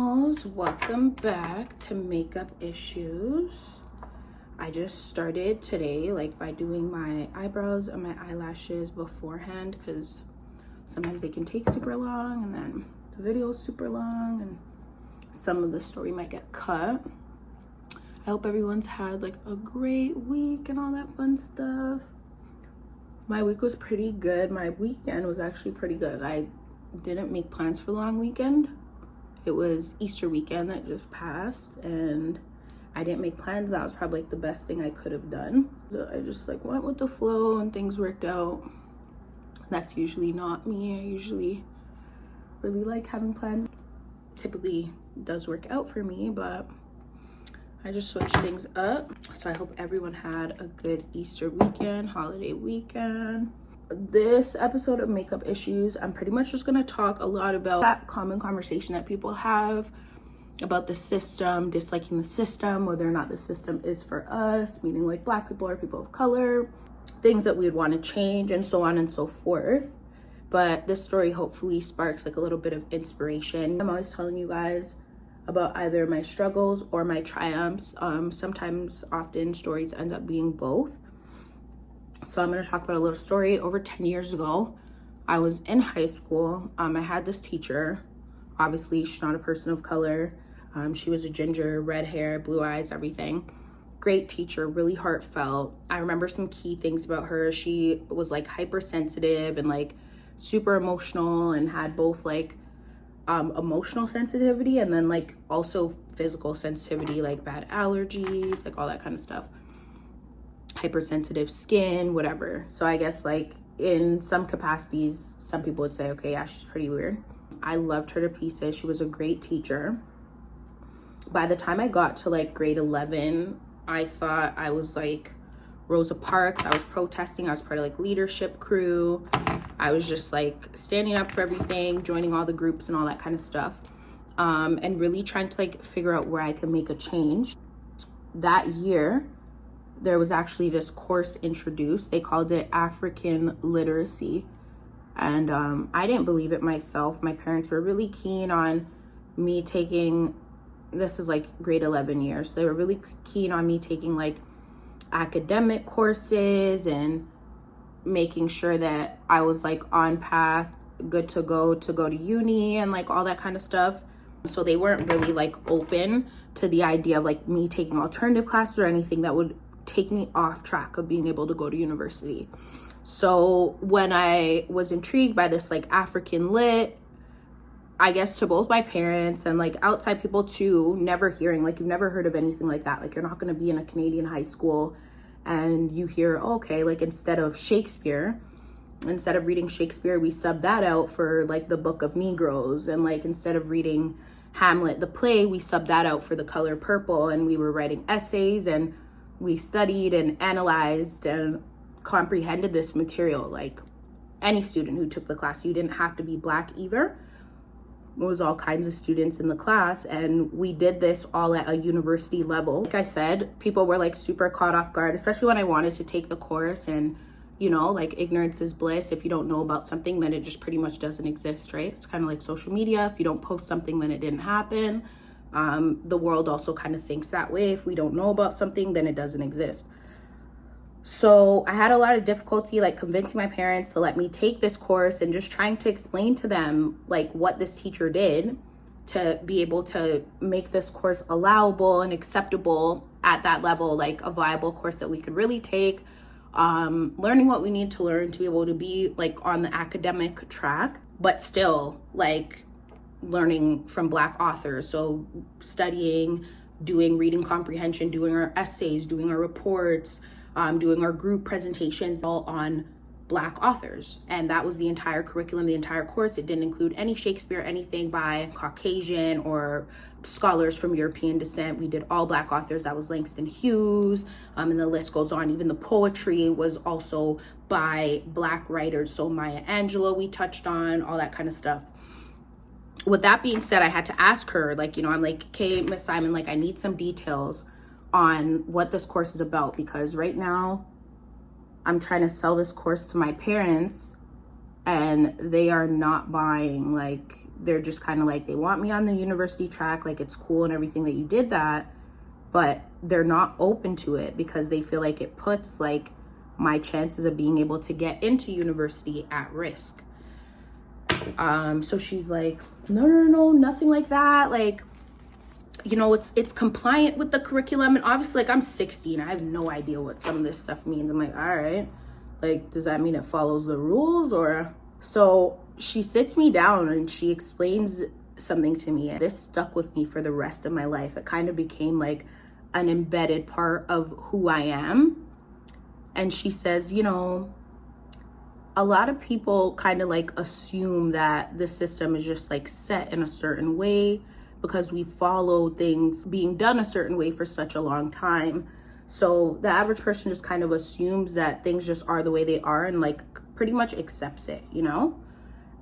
Chanels, welcome back to Makeup Issues. I just started today by doing my eyebrows and my eyelashes beforehand because sometimes they can take super long and then the video is super long and some of the story might get cut. I hope everyone's had a great week and all that fun stuff. My week was pretty good. My weekend was actually pretty good. I didn't make plans for the long weekend. It was Easter weekend that just passed and I didn't make plans. That was probably the best thing I could have done. So I just went with the flow and things worked out. That's usually not me. I usually really like having plans. Typically does work out for me, but I just switched things up. So I hope everyone had a good Easter weekend, holiday weekend. This episode of Makeup Issues, I'm pretty much just gonna talk a lot about that common conversation that people have about the system, disliking the system, whether or not the system is for us, meaning Black people or people of color, things that we would want to change, and so on and so forth. But this story hopefully sparks a little bit of inspiration. I'm always telling you guys about either my struggles or my triumphs. Sometimes, often, stories end up being both. So I'm going to talk about a little story. Over 10 years ago, I was in high school. I had this teacher. Obviously, she's not a person of color. She was a ginger, red hair, blue eyes, everything. Great teacher, really heartfelt. I remember some key things about her. She was hypersensitive and super emotional and had both emotional sensitivity and then also physical sensitivity, bad allergies, all that kind of stuff. Hypersensitive skin, whatever. So I guess in some capacities, some people would say, okay, yeah, she's pretty weird. I loved her to pieces. She was a great teacher. By the time I got to grade 11, I thought I was Rosa Parks. I was protesting. I was part of leadership crew. I was just standing up for everything, joining all the groups and all that kind of stuff. And really trying to figure out where I could make a change. That year, there was actually this course introduced. They called it African literacy. And I didn't believe it myself. My parents were really keen on me taking, this is grade 11 years. So they were really keen on me taking academic courses and making sure that I was on path, good to go to uni and all that kind of stuff. So they weren't really open to the idea of me taking alternative classes or anything that would take me off track of being able to go to university. So when I was intrigued by this African lit, I guess to both my parents and outside people too, never hearing you've never heard of anything like that. You're not going to be in a Canadian high school and you hear, okay, instead of Shakespeare, instead of reading Shakespeare, we sub that out for the Book of Negroes, and instead of reading Hamlet the play, we sub that out for The Color Purple, and we were writing essays and we studied and analyzed and comprehended this material. Any student who took the class, you didn't have to be Black either. It was all kinds of students in the class, and we did this all at a university level. Like I said, people were super caught off guard, especially when I wanted to take the course, and ignorance is bliss. If you don't know about something, then it just pretty much doesn't exist, right? It's kind of like social media. If you don't post something, then it didn't happen. The world also kind of thinks that way. If we don't know about something, then it doesn't exist. So I had a lot of difficulty convincing my parents to let me take this course and just trying to explain to them what this teacher did to be able to make this course allowable and acceptable at that level, a viable course that we could really take, learning what we need to learn to be able to be on the academic track, but still learning from Black authors. So studying, doing reading comprehension, doing our essays, doing our reports, doing our group presentations, all on Black authors. And that was the entire curriculum, the entire course. It didn't include any Shakespeare, anything by Caucasian or scholars from European descent. We did all Black authors. That was Langston Hughes, and the list goes on. Even the poetry was also by Black writers. So Maya Angelou we touched on, all that kind of stuff. With that being said, I had to ask her, I'm okay, Miss Simon, I need some details on what this course is about, because right now I'm trying to sell this course to my parents and they are not buying. they're just kind of like, they want me on the university track, like it's cool and everything that you did that, but they're not open to it because they feel like it puts like my chances of being able to get into university at risk. So she's like, no, nothing like that. Like, you know, it's compliant with the curriculum. And obviously, like, I'm 16. I have no idea what some of this stuff means. I'm like, all right, like, does that mean it follows the rules? Or so she sits me down and she explains something to me. And this stuck with me for the rest of my life. It kind of became like an embedded part of who I am. And she says, you know, a lot of people kind of like assume that the system is just like set in a certain way because we follow things being done a certain way for such a long time. So the average person just kind of assumes that things just are the way they are and like pretty much accepts it, you know?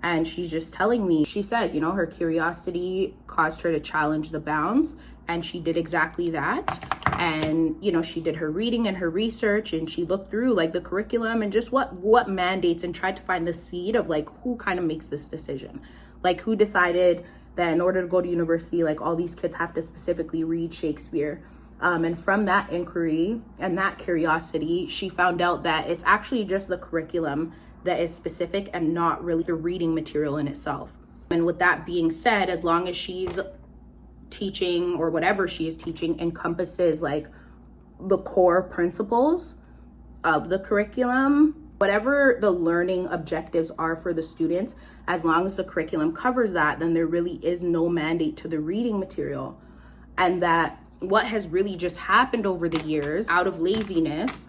And she's just telling me, she said, you know, her curiosity caused her to challenge the bounds, and she did exactly that. And, you know, she did her reading and her research, and she looked through like the curriculum and just what mandates, and tried to find the seed of like who kind of makes this decision. Like who decided that in order to go to university, like all these kids have to specifically read Shakespeare. And from that inquiry and that curiosity, she found out that it's actually just the curriculum that is specific and not really the reading material in itself. And with that being said, as long as she's teaching or whatever she is teaching encompasses like the core principles of the curriculum, whatever the learning objectives are for the students, as long as the curriculum covers that, then there really is no mandate to the reading material. And that what has really just happened over the years, out of laziness,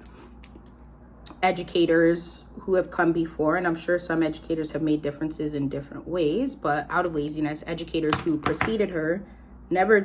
educators who have come before, and I'm sure some educators have made differences in different ways, but out of laziness, educators who preceded her never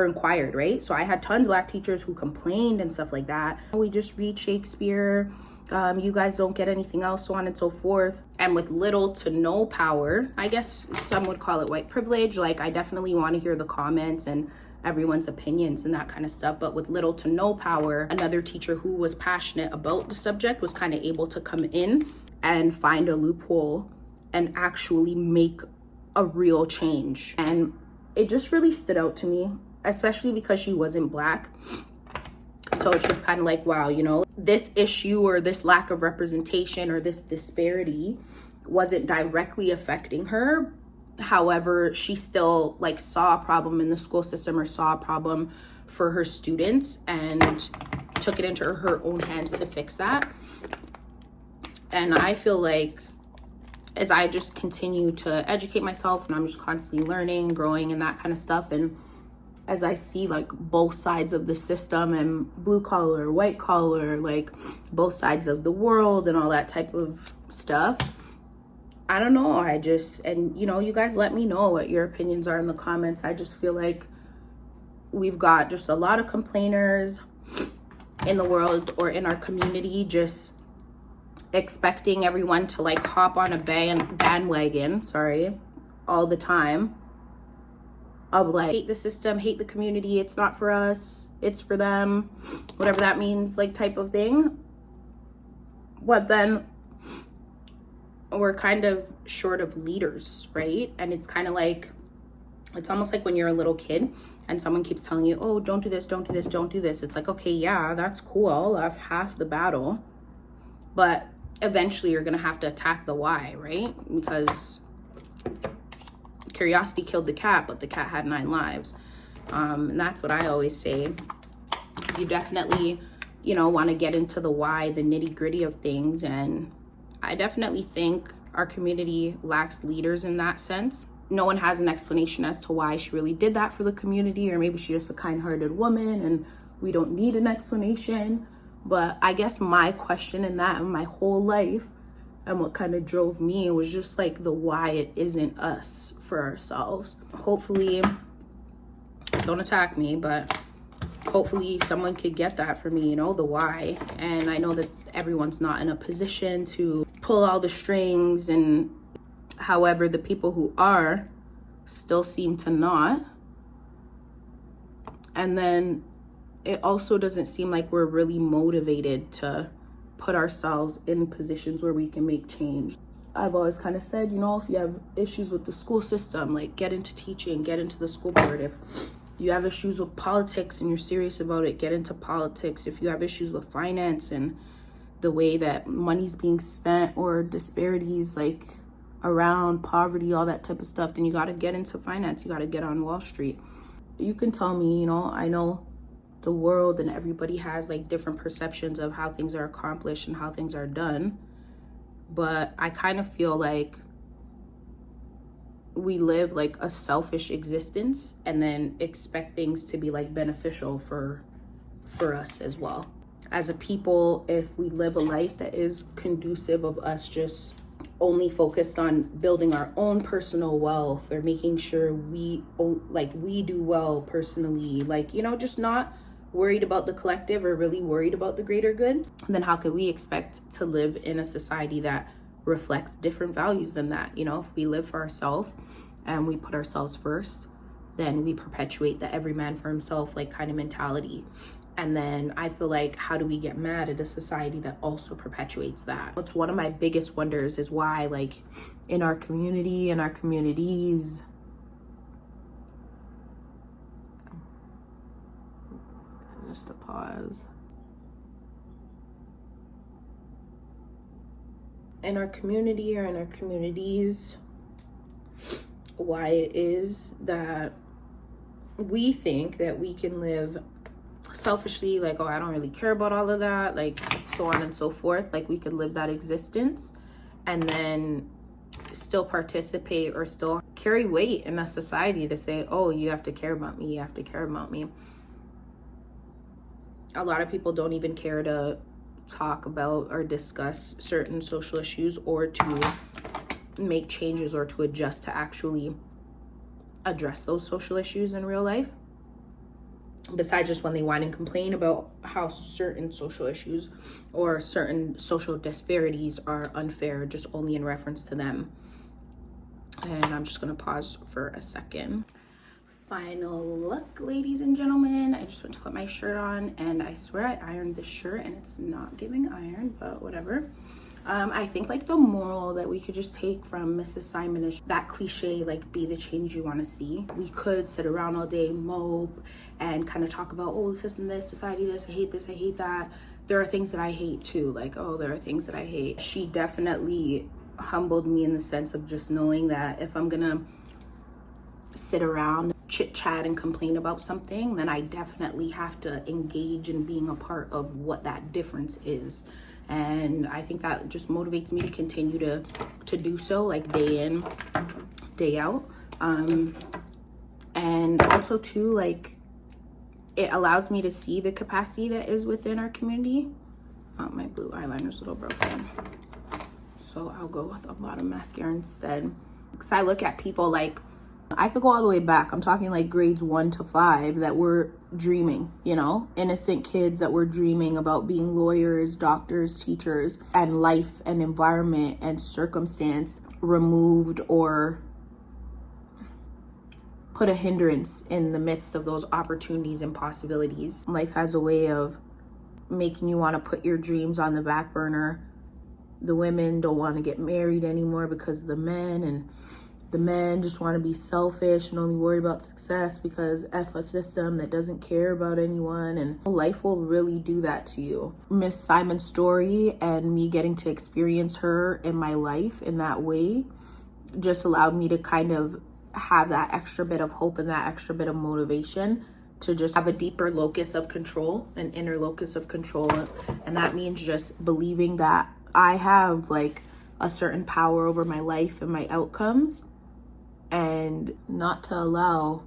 inquired, right? So I had tons of Black teachers who complained and stuff like that. We just read Shakespeare, you guys don't get anything else, so on and so forth. And with little to no power, I guess some would call it white privilege. Like, I definitely want to hear the comments and everyone's opinions and that kind of stuff, but with little to no power, another teacher who was passionate about the subject was kind of able to come in and find a loophole and actually make a real change. And it just really stood out to me, especially because she wasn't Black. So it's just kind of like, wow, you know, this issue or this lack of representation or this disparity wasn't directly affecting her. However, she still like saw a problem in the school system or saw a problem for her students and took it into her own hands to fix that. And I feel like as I just continue to educate myself and I'm just constantly learning, growing and that kind of stuff, and as I see like both sides of the system and blue collar, white collar, like both sides of the world and all that type of stuff, I don't know, and you know, you guys let me know what your opinions are in the comments. I just feel like we've got just a lot of complainers in the world or in our community, just expecting everyone to like hop on a bandwagon, all the time. Of like, hate the system, hate the community, it's not for us, it's for them, whatever that means, like type of thing. But then we're kind of short of leaders, right? And it's kind of like, it's almost like when you're a little kid and someone keeps telling you, oh, don't do this, don't do this, don't do this. It's like, okay, yeah, that's cool. That's half the battle. But eventually you're going to have to attack the why, right? Because curiosity killed the cat, but the cat had 9 lives. And that's what I always say. You definitely, you know, want to get into the why, the nitty gritty of things. And I definitely think our community lacks leaders in that sense. No one has an explanation as to why she really did that for the community, or maybe she's just a kind-hearted woman and we don't need an explanation. But I guess my question in that and my whole life and what kind of drove me was just like the why it isn't us for ourselves. Hopefully, don't attack me, but hopefully someone could get that for me, you know, the why. And I know that everyone's not in a position to pull all the strings, and however, the people who are still seem to not. And then it also doesn't seem like we're really motivated to put ourselves in positions where we can make change. I've always kind of said, you know, if you have issues with the school system, like get into teaching, get into the school board. If you have issues with politics and you're serious about it, get into politics. If you have issues with finance and the way that money's being spent or disparities like around poverty, all that type of stuff, then you got to get into finance. You got to get on Wall Street. You can tell me, you know, I know the world and everybody has like different perceptions of how things are accomplished and how things are done. But I kind of feel like we live like a selfish existence and then expect things to be like beneficial for us as well. As a people, if we live a life that is conducive of us just only focused on building our own personal wealth or making sure we do well personally, like, you know, just not worried about the collective or really worried about the greater good, then how could we expect to live in a society that reflects different values than that? You know, if we live for ourselves and we put ourselves first, then we perpetuate the every man for himself like kind of mentality. And then I feel like, how do we get mad at a society that also perpetuates that? It's one of my biggest wonders is why, like, in our community, in our communities, just a pause. In our community or in our communities, why it is that we think that we can live selfishly, like, oh, I don't really care about all of that, like, so on and so forth. Like, we could live that existence and then still participate or still carry weight in a society to say, oh, you have to care about me, you have to care about me. A lot of people don't even care to talk about or discuss certain social issues or to make changes or to adjust to actually address those social issues in real life. Besides just when they whine and complain about how certain social issues or certain social disparities are unfair, just only in reference to them. And I'm just going to pause for a second. Final look, ladies and gentlemen. I just went to put my shirt on and I swear I ironed this shirt and it's not giving iron, but whatever. I think like the moral that we could just take from Mrs. Simon is that cliche, like, be the change you want to see. We could sit around all day, mope, and kind of talk about, oh, the system this, society this, I hate that. There are things that I hate too. Like, oh, there are things that I hate. She definitely humbled me in the sense of just knowing that if I'm gonna sit around, chit chat and complain about something, then I definitely have to engage in being a part of what that difference is. And I think that just motivates me to continue to do so, like, day in, day out. And also too, like, it allows me to see the capacity that is within our community. Oh, my blue eyeliner's a little broken, so I'll go with a bottom mascara instead. Because I look at people like, I could go all the way back. I'm talking like grades 1 to 5 that were dreaming, you know, innocent kids that were dreaming about being lawyers, doctors, teachers, and life and environment and circumstance removed or put a hindrance in the midst of those opportunities and possibilities. Life has a way of making you want to put your dreams on the back burner. The women don't want to get married anymore because of the men, and the men just want to be selfish and only worry about success because F a system that doesn't care about anyone. And life will really do that to you. Miss Simon's story and me getting to experience her in my life in that way just allowed me to kind of have that extra bit of hope and that extra bit of motivation to just have a deeper locus of control, an inner locus of control. And that means just believing that I have like a certain power over my life and my outcomes, and not to allow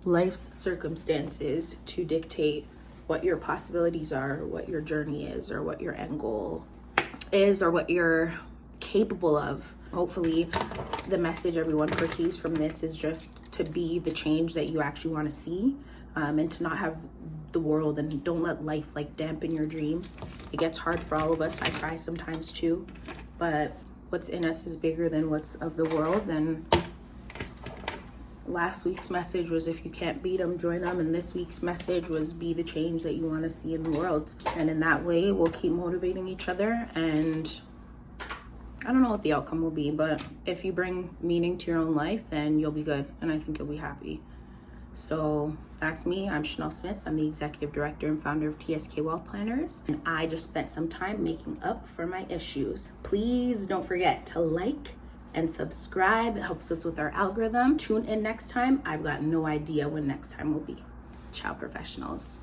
life's circumstances to dictate what your possibilities are, what your journey is, or what your end goal is, or what you're capable of. Hopefully the message everyone perceives from this is just to be the change that you actually want to see, and to not have the world, and don't let life like dampen your dreams. It gets hard for all of us. I cry sometimes too, but what's in us is bigger than what's of the world. And last week's message was, if you can't beat them, join them. And this week's message was, be the change that you want to see in the world. And in that way, we'll keep motivating each other. And I don't know what the outcome will be, but if you bring meaning to your own life, then you'll be good, and I think you'll be happy. So that's me. I'm Chanelle Smith. I'm the executive director and founder of TSK Wealth Planners, and I just spent some time making up for my issues. Please don't forget to like and subscribe. It helps us with our algorithm. Tune in next time. I've got no idea when next time will be. Ciao, professionals.